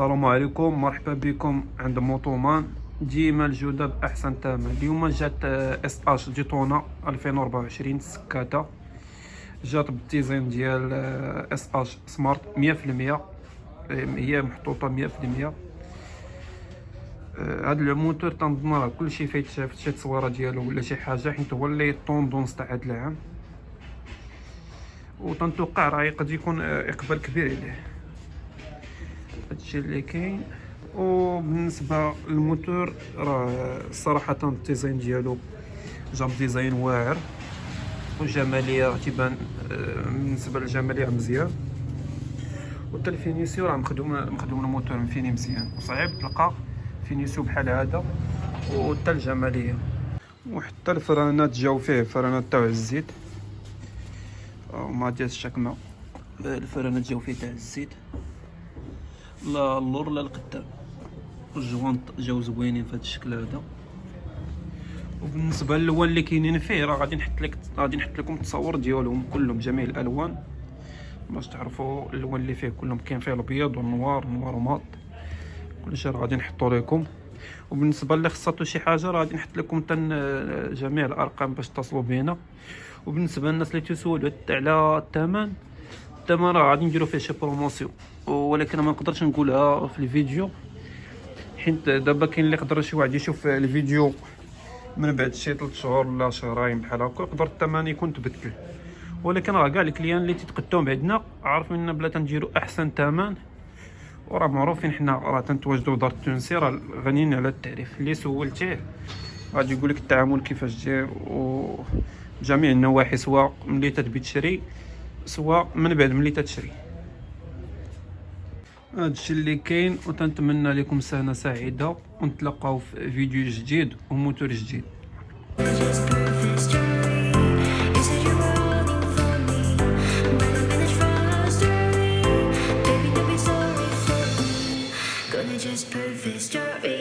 السلام عليكم، مرحبا بكم عند موتومان. ديما الجودة بأحسن ثمن. اليوم جات اس اش ديتونا 2024 سكاتة، جات بالديزاين ديال اس اش سمارت 100%. هي محطوطة 100%. هاد الموتور تنظن راه كلشي فايت شافت شي تصويره ديالو ولا شي حاجه، حيت هو اللي طوندونس تاع هاد العام، وتنتوقع راه يقد يكون اقبال كبير عليه. هادشي اللي كاين. وبالنسبه للموتور راه صراحه الديزاين ديالو جاب ديزاين واعر، والجماليه تيبان بالنسبه للجماليه مزيان، وحتى الفينيسيو راه مخدوم الموتور مفيني مزيان، وصعيب تلقى فينيسيو بحال هذا، وحتى الجماليه. وحتى الفرانات جاو فيه فرانات تاع الزيت، وما ديال الشكمه. الفرانات جاو فيه تاع الزيت، لا اللور لا القدام. الجوانط جاو زوينين في هذا الشكل هذا. وبالنسبه للالوان اللي كاينين فيه راه غادي نحط لكم التصاور ديالهم كلهم، جميع الالوان باش تعرفوا الالوان اللي فيه كلهم. كاين فيه الابيض والنوار وماط، كلشي راه غادي نحطو لكم. وبالنسبه اللي خصاتو شي حاجه راه غادي نحط لكم جميع الارقام باش تصلوا بينا. وبالنسبه للناس اللي تسولوا على الثمن راه غادي نديرو فيه شي بروموسيون، ولكن ما نقدرش نقولها في الفيديو، حيت دابا كاين اللي يقدر شي واحد يشوف الفيديو من بعد شي 3 شهور ولا شهرين بحال هكا، يقدر الثمن يكون تبدل. ولكن راه كاع الكليان اللي تيتقداو عندنا عارفين بلا تنديرو احسن ثمن، وراه معروفين حنا راه تنتواجدوا في دار التونسي، راه غنيين على التعريف. اللي سولتيه غادي يقول لك التعامل كيفاش داير، وجميع النواحي، سواء ملي تتبي تشري سواء من بعد ملي تتشري. هادشي اللي كاين، وتنتمنى لكم سنه سعيده، ونتلاقاو في فيديو جديد وموتور جديد. Just prove this journey. You said you were holding for me, but I managed frustrating. Baby, don't be sorry for me. Gonna just prove this story.